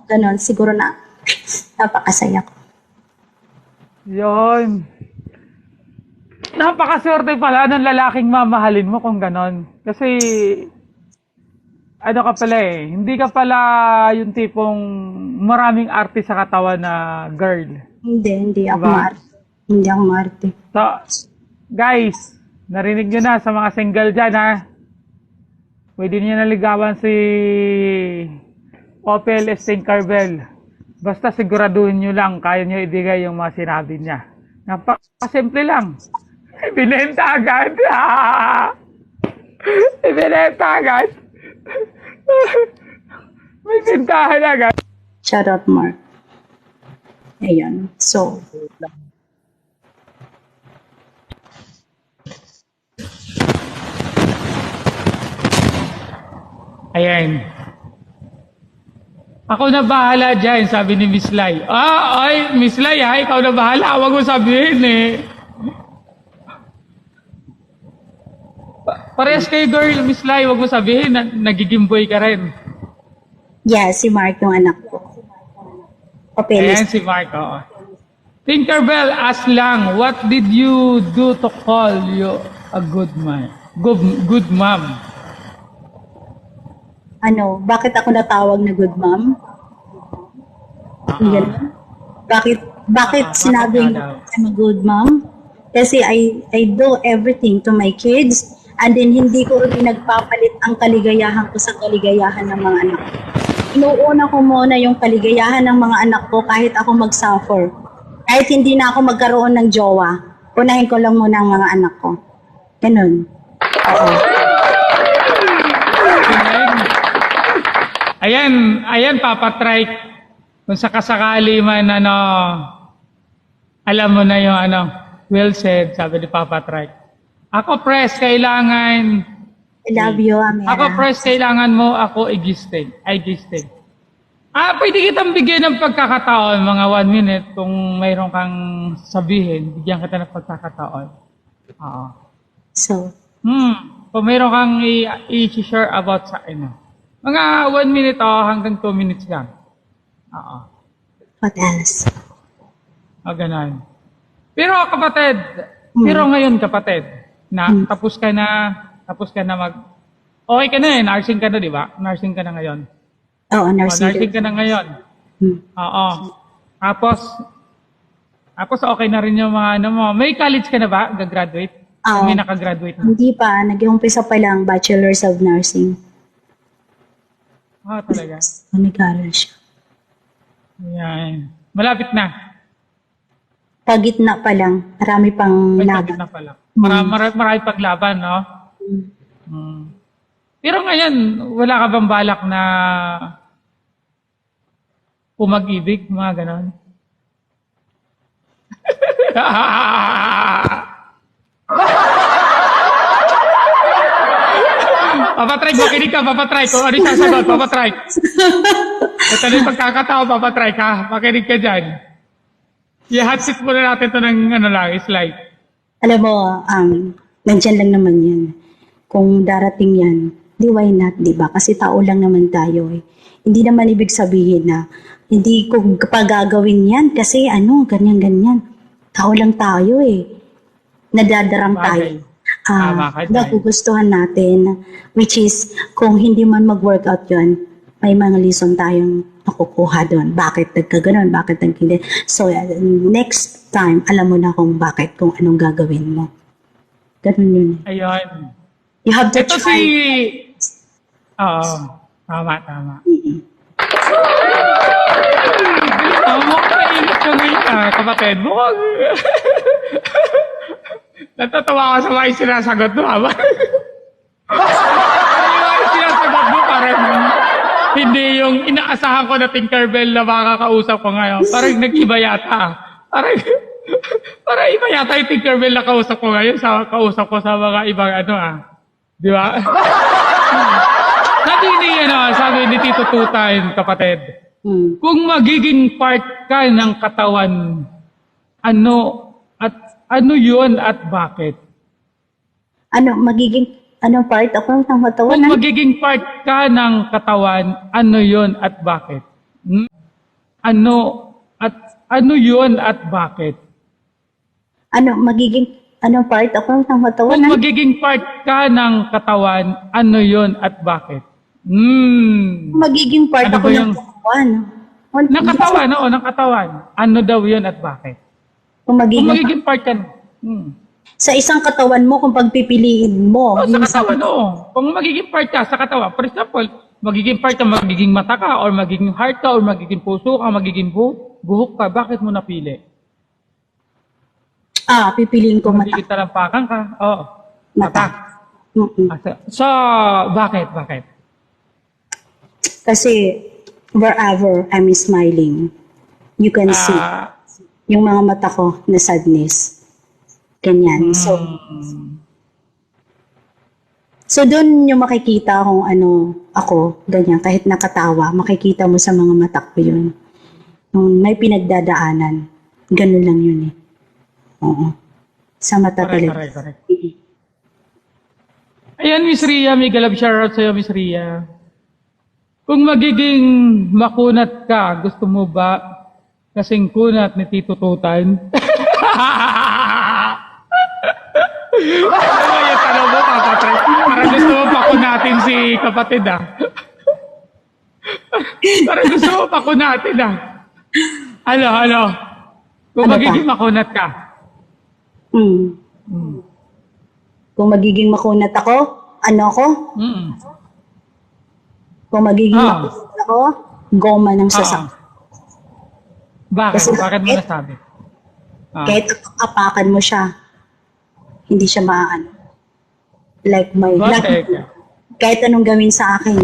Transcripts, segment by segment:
ganon, siguro na napakasaya ko. Yun. Napakaswerte pala ng lalaking mamahalin mo kung ganon. Kasi, ano ka pala eh, hindi ka pala yung tipong maraming arte sa katawan na girl. Hindi ako Diba? maarte. Hindi ako maarte. So, guys, narinig nyo na sa mga single dyan ha. Pwede nyo naligawan si Opel Esting Carbel. Basta siguraduhin nyo lang, kaya nyo ibigay yung mga sinabi niya. Napakasimple lang. Ibinenta agad. Ibinenta agad. May bintahan agad. Shout out, Mark. Ayan. So, Ayan. Ako na bahala dyan, sabi ni Miss Lai. Ay, Miss Lai ha, ikaw na bahala. Huwag mo sabihin eh. Parehas kayo girl, Miss Lai, huwag mo sabihin na nagiging boy ka rin. yeah, si Mark yung anak ko. Papeles. Ayan si Mark, oo. Tinkerbell, ask lang, what did you do to call you a good man? Good mom? Ano, bakit ako natawag na good mom? Ganun. Bakit sinabing daw? I'm a good mom? Kasi I do everything to my kids and then hindi ko pinagpapalit ang kaligayahan ko sa kaligayahan ng mga anak ko. Inuuna ko muna yung kaligayahan ng mga anak ko kahit ako mag-suffer. Kahit hindi na ako magkaroon ng jowa, unahin ko lang muna ang mga anak ko. Ganun. Oo. Ayan, Papa Trike. Kung sakasakali man, alam mo na yung well said, sabi ni Papa Trike. Ako, Pres, kailangan, I love you, Amira. ako, Pres, kailangan mo, ako, i-gisted. Pwede kitang bigyan ng pagkakataon, mga 1 minute, kung mayroon kang sabihin, bigyan kita ng pagkakataon. Oo. So, Kung mayroon kang i-share about sa mga 1 minute hanggang 2 minutes lang. Oo. what else? Ganon. Pero kapatid, pero ngayon kapatid, tapos ka na okay ka na nursing ka na, di ba? Nursing ka na ngayon. Oo, nursing. Nursing ka na ngayon. Oo. Tapos okay na rin yung mga mo. May college ka na ba? Gagraduate? Oo. May nakagraduate na? Hindi pa, nag-umpisa pa lang, Bachelor's of Nursing. Talaga. Nag-aaral siya. Yan. Malapit na. Pagitna pa lang, marami pang May laban. pagit na pala. Marami paglaban, no? Pero ngayon, wala ka bang balak na umag-ibig, mga ganon? Papatry, makinig ka, papatry. Kung ano yung sasagot, papatry. Ito na yung pagkakataon, papatry ka. Makinig ka dyan. I-hotsit muna natin ito ng slide. Alam mo, nandyan lang naman yan. Kung darating yan, di why not, di ba? Kasi tao lang naman tayo eh. Hindi naman ibig sabihin na hindi ko gagawin yan kasi ganyan-ganyan. Tao lang tayo eh. Nadadarang tayo. Tama ka dyan. Nagugustuhan natin, which is, kung hindi man mag-workout yun, may mga lesson tayong nakukuha doon. Bakit nagkaganon? Bakit nagkindi? So, next time, alam mo na kung bakit, kung anong gagawin mo. Ganun yun. Ayun. You have to Ito try. Oo. Tama. Mukhang mainit ka ngayon, kapatid. Mukhang... Natatawa ka sa mga sinasagot mo, ama. Yung sinasagot mo, parang hindi yung inaasahan ko na Tinkerbell na makakausap ko ngayon. Parang nag-iba yata. Parang iba yata yung Tinkerbell na kausap ko ngayon sa kausap ko sa mga ibang Di ba? Sabi ni Tito Two-Time, kapatid, kung magiging part ka ng katawan, ano yun at bakit? Magiging, part ako ng katawan? Kung magiging part ka ng katawan, ano yun at bakit? ano at ano yun at bakit? Anong part ako ng katawan? Kung magiging part ka ng katawan, ano yun at bakit? Magiging part Ano ako ba ng yung- katawan. Ng katawan, oo, ng katawan. Ano daw yun at bakit? Kung Kung magiging, magiging part ka, sa isang katawan mo, kung pagpipiliin mo, sa yung katawan, oo. Kung magiging part ka sa katawan, for example, magiging part ka, magiging mata ka, or magiging heart ka, or magiging puso ka, magiging buhok ka, bakit mo napili? pipiliin ko mata. Magiging talampakan ka, oo. Mata. Mm-mm. So, bakit? Kasi wherever I'm smiling, you can see Ah, yung mga mata ko na sadness. Ganyan. So doon yung makikita kung ano ako, ganyan, kahit nakatawa, makikita mo sa mga mata ko yun. Yung may pinagdadaanan. Ganun lang yun eh. Oo. Sa mata talaga. correct. Ayan, Miss Ria, may galab shoutout sa'yo, Miss Ria. Kung magiging makunat ka, gusto mo ba kasing kunat ni Tito Tutan? Ano ba yung tanong mo, Papa Trey? Parang gusto mo pakunatin si kapatid, ah. Parang gusto mo pakunatin, ah. Ano? Kung Ano magiging makunat ka. Kung magiging makunat ako, ano ako? Kung magiging makunat ako, goma ng sasakyan. Bakit? Kasi Bakit mo bakit? nasabi? Kahit apakan mo siya, hindi siya maaan. Like Bakit? kahit anong gawin sa akin,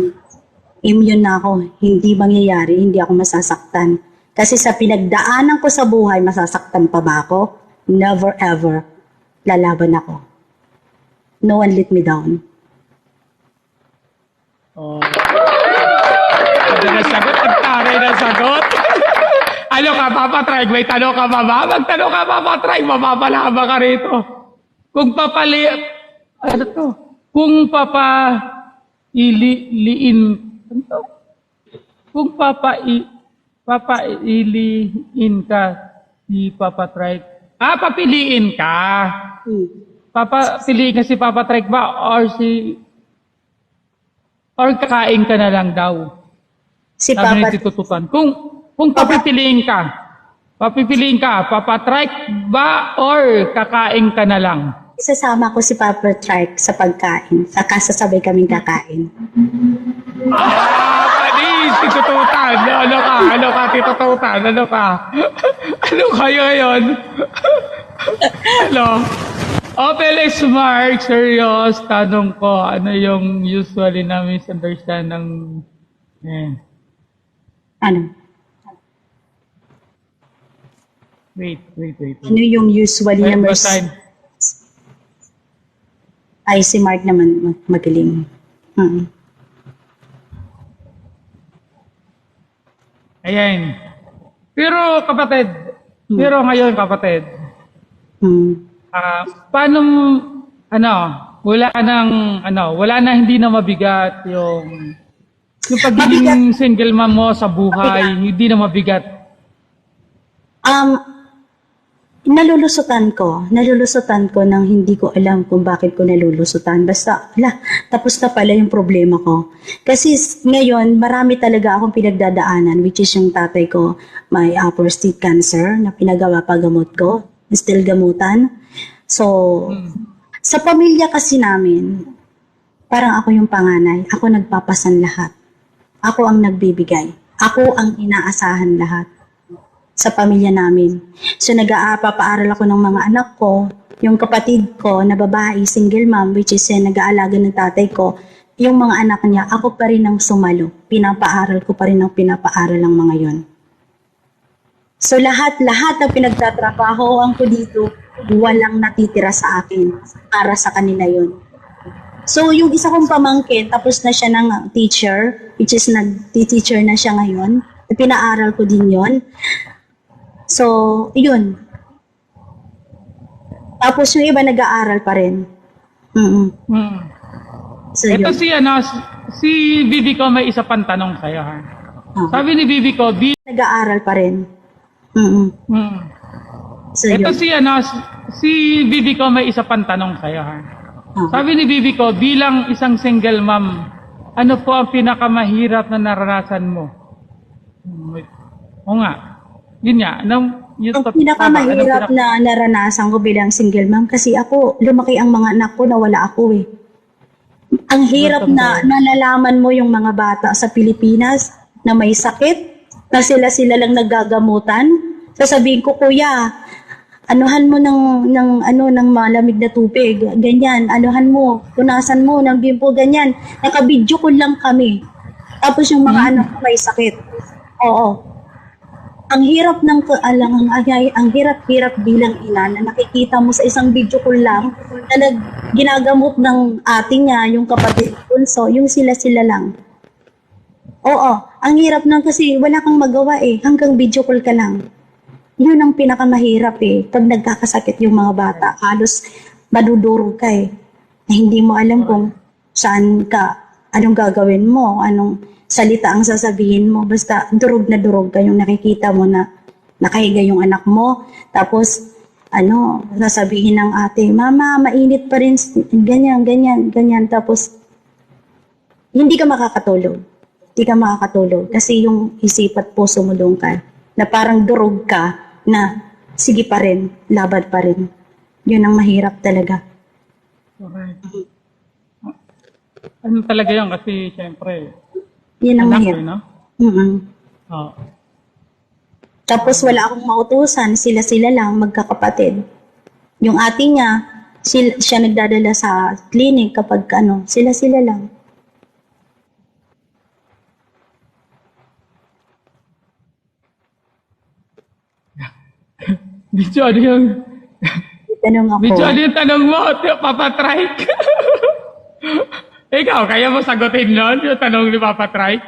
immune na ako. Hindi mangyayari, hindi ako masasaktan. Kasi sa pinagdaanan ko sa buhay, masasaktan pa ba ako? Never ever. Lalaban ako. No one let me down. Oh. Ano na sagot? Ang taray na sagot? Ano ka, Papa Trey? May tanong ka ba ba? Magtanong ka, Papa Trey. Mapapalaba ka rito. Kung ano to? Kung kung papailiin ka si Papa Trey. Papiliin ka. Papapiliin ka si Papa Trey ba? Or kakain ka na lang daw? Si Sabi Papa, ni Tito Tutan. Kung papipiliin ka, Papa Trey ba or kakain ka na lang? isasama ko si Papa Trike sa pagkain. Saka sasabay kaming kakain. Panis, Tito Tutan. Ano ka, Tito Tutan? Ano ka? Ano kayo ngayon? Ano? Opel Smart, serious, tanong ko, ano yung usually na misunderstand ng... Ano? Wait. Ano yung usually na Basahin. Ay, si Mark naman magaling. Ayan. Pero kapatid, ngayon kapatid, paano, wala na hindi na mabigat yung pagiging single mom mo sa buhay, hindi na mabigat. Nalulusutan ko nang hindi ko alam kung bakit ko nalulusutan. Basta, tapos na pala yung problema ko. Kasi ngayon, marami talaga akong pinagdadaanan, which is yung tatay ko, may prostate cancer na pinagawa pa gamot ko, still gamutan. So, sa pamilya kasi namin, parang ako yung panganay. Ako nagpapasan lahat. Ako ang nagbibigay. Ako ang inaasahan lahat sa pamilya namin. So nag-aaral ako ng mga anak ko, yung kapatid ko na babae, single mom, which is nag-aalaga ng tatay ko, yung mga anak niya, ako pa rin ang sumalo. Pinapaaral ko pa rin ang pinapaaral ng mga yon. So lahat ng pinagtatrabahoan ko dito, walang natitira sa akin. Para sa kanila yon. So yung isa kong pamangkin, tapos na siya ng teacher, which is nag-teacher na siya ngayon, pinaaral ko din yon. So, yun. Tapos yung iba nag-aaral pa rin. So, Ito yun. si Bibi ko may isa pang tanong sa'yo. Ha? Ah. Sabi ni Bibi ko, Nag-aaral pa rin. Mm-mm. So, ito yun. si Bibi ko may isa pang tanong sa'yo. Ha? Ah. Sabi ni Bibi ko, bilang isang single mom, ano po ang pinakamahirap na naranasan mo? O nga. Yun nga. Ang pinakamahirap na naranasan ko bilang single mom kasi ako, lumaki ang mga anak ko na wala ako eh. Ang hirap na nalalaman mo yung mga bata sa Pilipinas na may sakit, na sila lang naggagamutan. Sasabihin ko, kuya, anuhan mo ng malamig na tubig, ganyan, anuhan mo, punasan mo ng bimpo, ganyan. Nakabidyo ko lang kami. Tapos yung mga anak ko may sakit. Oo. Ang hirap ang hirap-hirap bilang ina na nakikita mo sa isang video ko lang na ginagamot ng ate niya, yung kapatid bunso, yung sila lang. Oo, ang hirap nang kasi wala kang magawa eh, hanggang video call ka lang. Yun ang pinakamahirap eh, pag nagkakasakit yung mga bata, halos madudurog ka eh, na hindi mo alam kung saan ka, anong gagawin mo, anong salita ang sasabihin mo, basta durog na durog ka yung nakikita mo na nakahiga yung anak mo, tapos sasabihin ng ate, mama, mainit pa rin, ganyan, tapos hindi ka makakatulog. Hindi ka makakatulog kasi yung isip at puso mo doon ka, na parang durog ka, na sige pa rin, laban pa rin. Yun ang mahirap talaga. Correct. Ano talaga yun kasi syempre, Yun ang anak mahirap. no? Mm-mm. Oo. Tapos wala akong mautusan, sila lang, magkakapatid. Yung ate niya, siya nagdadala sa clinic kapag sila lang. Medyo ano yung, Tanong ako. medyo ano yung tanong mo, Papa Trike? Ikaw, kaya mo sagutin nun yung tanong ni Papa Trike?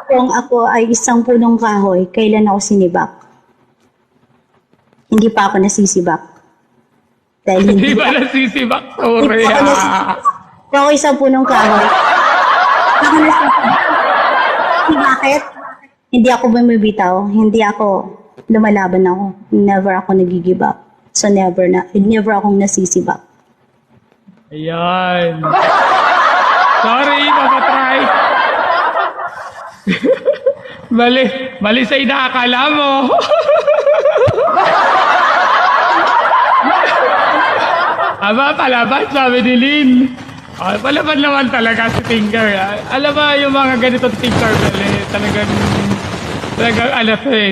Kung ako ay isang punong kahoy, kailan ako sinibak? Hindi pa ako nasisibak. Dahil Hindi ba nasisibak? Sorry. Kung ako isang punong kahoy, ako nasisibak. Bakit? Hindi ako bumibitaw. Hindi ako lumalaban ako. Never ako nag-give up. So never akong nasisibak. Ayan. Sorry, Papa Trike. Mali sa inaakala mo. Aba, palaban, sabi ni Lynn. Oh, palaban naman talaga si Tinker. Alam mo, yung mga ganitong Tinker, talagang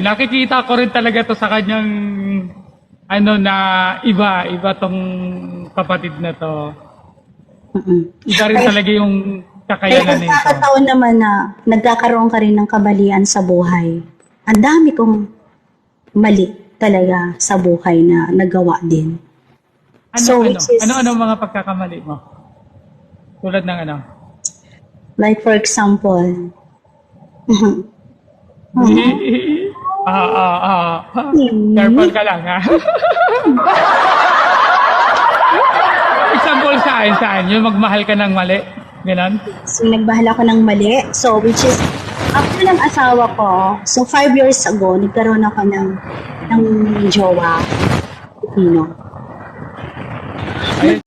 nakikita ko rin talaga to sa kanyang na iba tong kapatid na to. Iba rin talaga yung kakayanan nito. Nagkakataon naman na nagkakaroon ka rin ng kabalian sa buhay. Ang dami kong mali talaga sa buhay na nagawa din. Ano mga pagkakamali mo? Tulad ng ano? Like for example, careful ka lang, ha? Example saan? Yung magmahal ka ng mali? Ganon? so nagmahal ako ng mali. So which is, after ng asawa ko, so 5 years ago, nagkaroon ako ng jowa, Pilipino. Ayun.